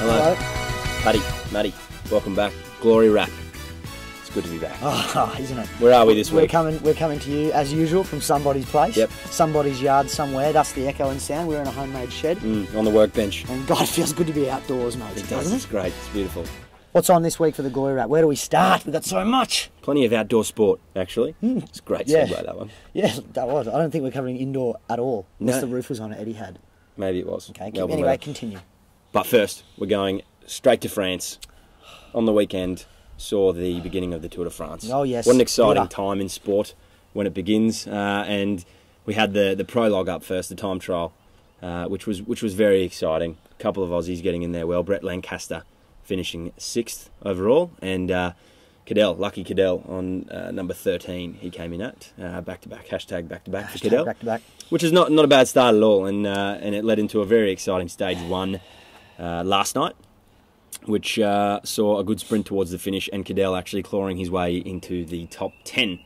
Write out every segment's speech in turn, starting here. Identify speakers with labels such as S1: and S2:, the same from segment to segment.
S1: Hello.
S2: Paddy, Matty, welcome back. Glory Wrap. It's good to be back.
S1: Oh, isn't it?
S2: Where are we this week?
S1: We're coming to you, as usual, from somebody's place.
S2: Yep.
S1: Somebody's yard somewhere. That's the echo and sound. We're in a homemade shed.
S2: On the workbench.
S1: And God, it feels good to be outdoors, mate.
S2: It does. It's great. It's beautiful.
S1: What's on this week for the Glory Wrap? Where do we start? We've got so much.
S2: Plenty of outdoor sport, actually. It's great.
S1: Yeah.
S2: Segue, that one.
S1: Yeah, that was. I don't think we're covering indoor at all. Unless
S2: No.
S1: the roof was on it, Eddie had.
S2: Maybe it was.
S1: Okay,
S2: Melbourne
S1: anyway,
S2: weather.
S1: continue.
S2: But first, we're going straight to France. On the weekend, saw the beginning of the Tour de France.
S1: Oh, yes.
S2: What an exciting
S1: Yeah.
S2: time in sport when it begins. And we had the prologue up first, the time trial, which was very exciting. A couple of Aussies getting in there well. Brett Lancaster finishing 6th overall, and Lucky Cadell on number 13. He came in at back-to-back, #back-to-back for Cadell,
S1: Back-to-back.
S2: which is not a bad start at all, and it led into a very exciting stage 1 last night, which saw a good sprint towards the finish, and Cadell actually clawing his way into the top 10.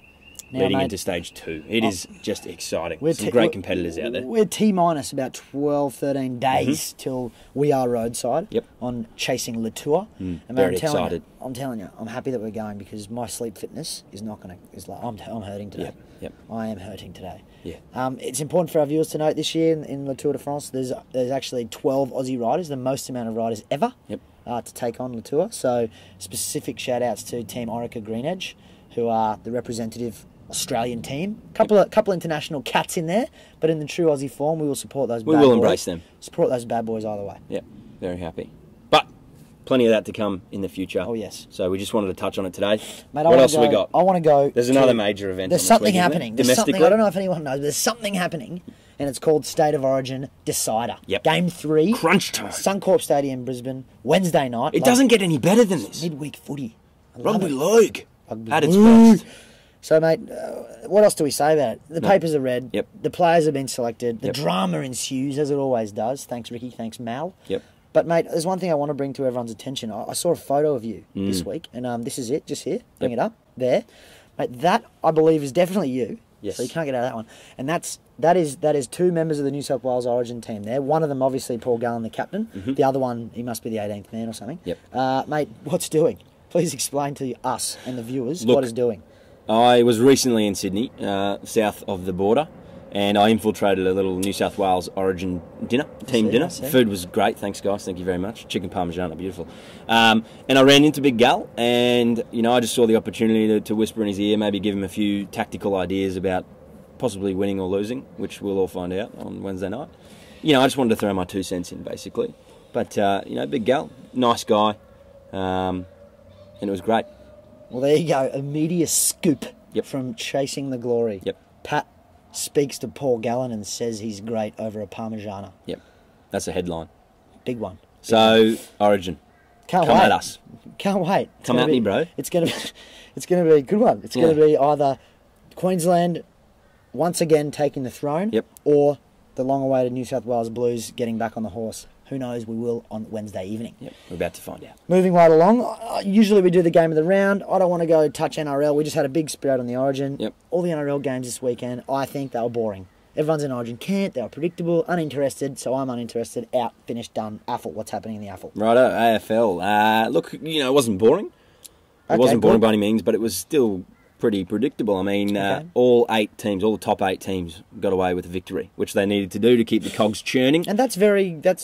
S1: Now,
S2: leading
S1: mate,
S2: into stage 2. It is just exciting.
S1: we're
S2: Some great competitors out there.
S1: We're T-minus about 12, 13 days till we are roadside on chasing Le Tour. And mate,
S2: Very excited.
S1: I'm telling you, I'm happy that we're going because my sleep fitness is not going to... I'm hurting today.
S2: Yep.
S1: I am hurting today.
S2: Yeah.
S1: It's important for our viewers to note this year in Le Tour de France, there's actually 12 Aussie riders, the most amount of riders ever to take on Le Tour. So specific shout-outs to Team Orica Green Edge, who are the representative Australian team. Couple international cats in there, but in the true Aussie form, we will support those.
S2: We will embrace them.
S1: Support those bad boys either way.
S2: Yep, very happy. But plenty of that to come in the future.
S1: Oh yes.
S2: So we just wanted to touch on it today.
S1: Mate,
S2: what else have we got?
S1: I want to go.
S2: There's another major event.
S1: There's
S2: on this
S1: something
S2: week, isn't
S1: happening.
S2: there?
S1: There's something.
S2: Domestically.
S1: I don't know if anyone knows. But there's something happening, and it's called State of Origin Decider.
S2: Yep.
S1: Game 3.
S2: Crunch time.
S1: Suncorp Stadium, Brisbane, Wednesday night.
S2: It doesn't get any better than this.
S1: Midweek footy. I love
S2: Rugby
S1: it.
S2: league.
S1: Rugby
S2: At its
S1: league.
S2: best.
S1: So, mate, what else do we say about it? The papers are read.
S2: Yep.
S1: The players have been selected. The
S2: Yep.
S1: drama ensues, as it always does. Thanks, Ricky. Thanks, Mal.
S2: Yep.
S1: But, mate, there's one thing I want to bring to everyone's attention. I saw a photo of you this week, and this is it, just here. Bring it up. There. Mate, that, I believe, is definitely you.
S2: Yes.
S1: So you can't get out of that one. And that is 2 members of the New South Wales Origin team there. One of them, obviously, Paul Gallen, the captain. The other one, he must be the 18th man or something.
S2: Yep.
S1: Mate, what's doing? Please explain to us and the viewers
S2: Look,
S1: what is doing.
S2: I was recently in Sydney, south of the border, and I infiltrated a little New South Wales Origin dinner, team dinner. Food was great, thanks guys, thank you very much. Chicken parmesan, beautiful. And I ran into Big Gal, and I just saw the opportunity to whisper in his ear, maybe give him a few tactical ideas about possibly winning or losing, which we'll all find out on Wednesday night. I just wanted to throw my 2 cents in, basically. But, Big Gal, nice guy, and it was great.
S1: Well, there you go. A media scoop
S2: Yep.
S1: from Chasing the Glory.
S2: Yep.
S1: Pat speaks to Paul Gallen and says he's great over a Parmigiana.
S2: Yep, that's a headline.
S1: Big one.
S2: So, Origin,
S1: Can't
S2: come
S1: wait.
S2: at us.
S1: Can't wait. It's
S2: Come
S1: gonna
S2: at
S1: be,
S2: me, bro.
S1: It's gonna be a good one. It's gonna be either Queensland once again taking the throne, or the long-awaited New South Wales Blues getting back on the horse. Who knows? We will on Wednesday evening.
S2: Yep, we're about to find out.
S1: Moving right along, usually we do the game of the round. I don't want to go touch NRL. We just had a big spread on the Origin.
S2: Yep.
S1: All the NRL games this weekend, I think they were boring. Everyone's in Origin camp. They were predictable, uninterested, so I'm uninterested. Out, finished, done. AFL, what's happening in the AFL?
S2: Righto, AFL. Look, it wasn't boring. It wasn't boring by any means, but it was still pretty predictable. I mean, all the top 8 teams got away with a victory, which they needed to do to keep the cogs churning.
S1: And that's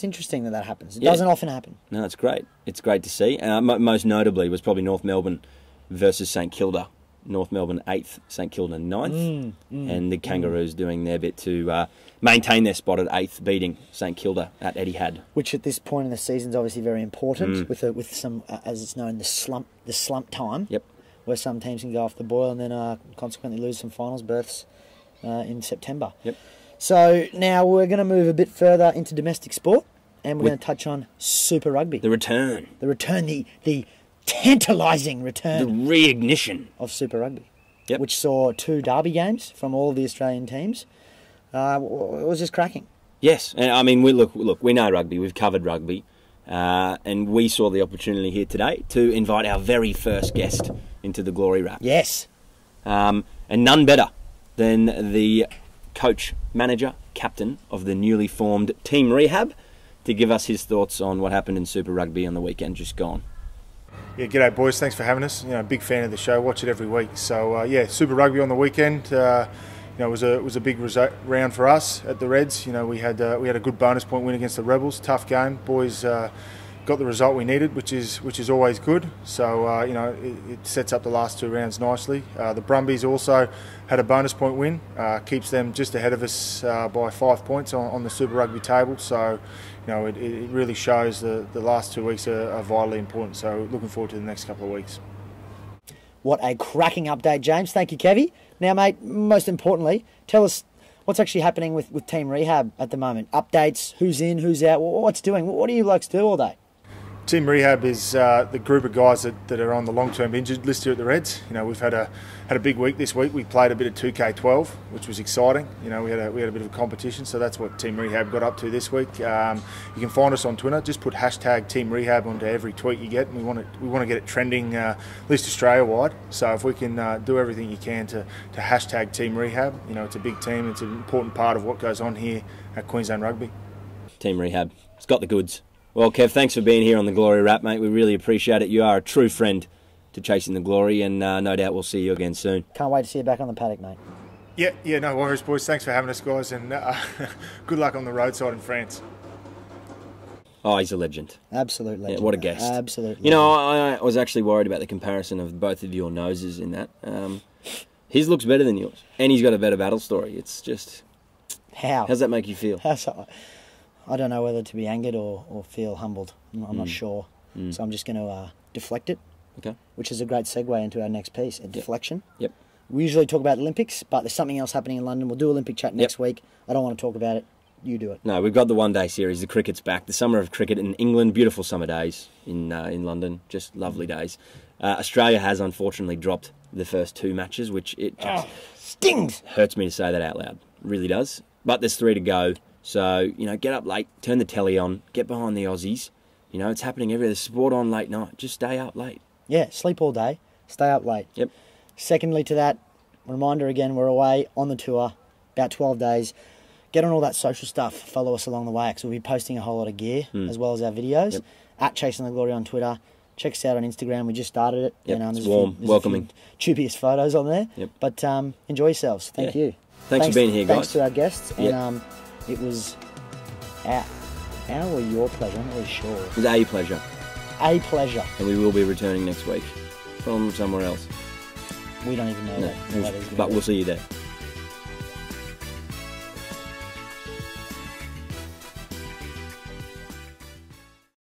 S1: interesting that happens. It doesn't often happen.
S2: No, it's great. It's great to see. Most notably was probably North Melbourne versus St Kilda. North Melbourne 8th, St Kilda 9th. And the Kangaroos doing their bit to maintain their spot at 8th, beating St Kilda at Etihad.
S1: Which at this point in the season is obviously very important with some, as it's known, the slump time.
S2: Yep.
S1: Where some teams can go off the boil and then consequently lose some finals berths in September.
S2: Yep.
S1: So now we're going to move a bit further into domestic sport, and we're going to touch on Super Rugby.
S2: The return.
S1: The tantalising return.
S2: The reignition.
S1: Of Super Rugby.
S2: Yep.
S1: Which saw 2 derby games from all of the Australian teams. It was just cracking.
S2: Yes, and I mean, we know rugby, we've covered rugby, and we saw the opportunity here today to invite our very first guest into the Glory Wrap.
S1: Yes.
S2: And none better than the coach, manager, captain of the newly formed Team Rehab, to give us his thoughts on what happened in Super Rugby on the weekend just gone.
S3: Yeah, g'day boys. Thanks for having us. Big fan of the show. Watch it every week. So yeah, Super Rugby on the weekend. It was a big round for us at the Reds. We had a good bonus point win against the Rebels. Tough game. Boys got the result we needed, which is always good. So it sets up the last 2 rounds nicely. The Brumbies also had a bonus point win. Keeps them just ahead of us by 5 points on the Super Rugby table. So it really shows the last 2 weeks are vitally important. So looking forward to the next couple of weeks.
S1: What a cracking update, James. Thank you, Kevy. Now, mate, most importantly, tell us what's actually happening with Team Rehab at the moment. Updates, who's in, who's out, what's doing. What do you like to do all day?
S3: Team Rehab is the group of guys that are on the long-term injured list here at the Reds. We've had a big week this week. We played a bit of 2K12, which was exciting. We had a bit of a competition, so that's what Team Rehab got up to this week. You can find us on Twitter. Just put hashtag Team Rehab onto every tweet you get. And we want to get it trending list Australia-wide. So if we can do everything you can to hashtag Team Rehab, it's a big team. It's an important part of what goes on here at Queensland Rugby.
S2: Team Rehab. It's got the goods. Well, Kev, thanks for being here on the Glory Wrap, mate. We really appreciate it. You are a true friend to Chasing the Glory, and no doubt we'll see you again soon.
S1: Can't wait to see you back on the paddock, mate.
S3: Yeah, no worries, boys. Thanks for having us, guys, and good luck on the roadside in France.
S2: Oh, he's a legend.
S1: Absolute legend.
S2: Yeah, what a guest.
S1: Absolutely.
S2: I was actually worried about the comparison of both of your noses in that. His looks better than yours, and he's got a better battle story. It's just...
S1: How?
S2: How's that make you feel?
S1: I don't know whether to be angered or feel humbled. I'm not sure. So I'm just going to deflect it,
S2: okay.
S1: Which is a great segue into our next piece, a deflection.
S2: Yep.
S1: We usually talk about Olympics, but there's something else happening in London. We'll do Olympic chat next week. I don't want to talk about it. You do it.
S2: No, we've got the one-day series. The cricket's back. The summer of cricket in England. Beautiful summer days in London. Just lovely days. Australia has unfortunately dropped the first 2 matches, which it just
S1: stings.
S2: Hurts me to say that out loud. It really does. But there's 3 to go. So, get up late, turn the telly on, get behind the Aussies. It's happening everywhere. There's sport on late night. Just stay up late.
S1: Yeah, sleep all day, stay up late.
S2: Yep.
S1: Secondly to that, reminder again, we're away on the tour, about 12 days. Get on all that social stuff. Follow us along the way, because we'll be posting a whole lot of gear, as well as our videos.
S2: Yep.
S1: At Chasing the Glory on Twitter. Check us out on Instagram. We just started it.
S2: Yep.
S1: There's
S2: it's warm, welcoming.
S1: A few dubious photos on there.
S2: Yep.
S1: But enjoy yourselves. Thank you.
S2: Thanks for being here, guys.
S1: Thanks to our guests.
S2: Yep.
S1: And it was our or your pleasure. I'm not really sure.
S2: It was a pleasure.
S1: A pleasure.
S2: And we will be returning next week from somewhere else.
S1: We don't even know that.
S2: But we'll see you there.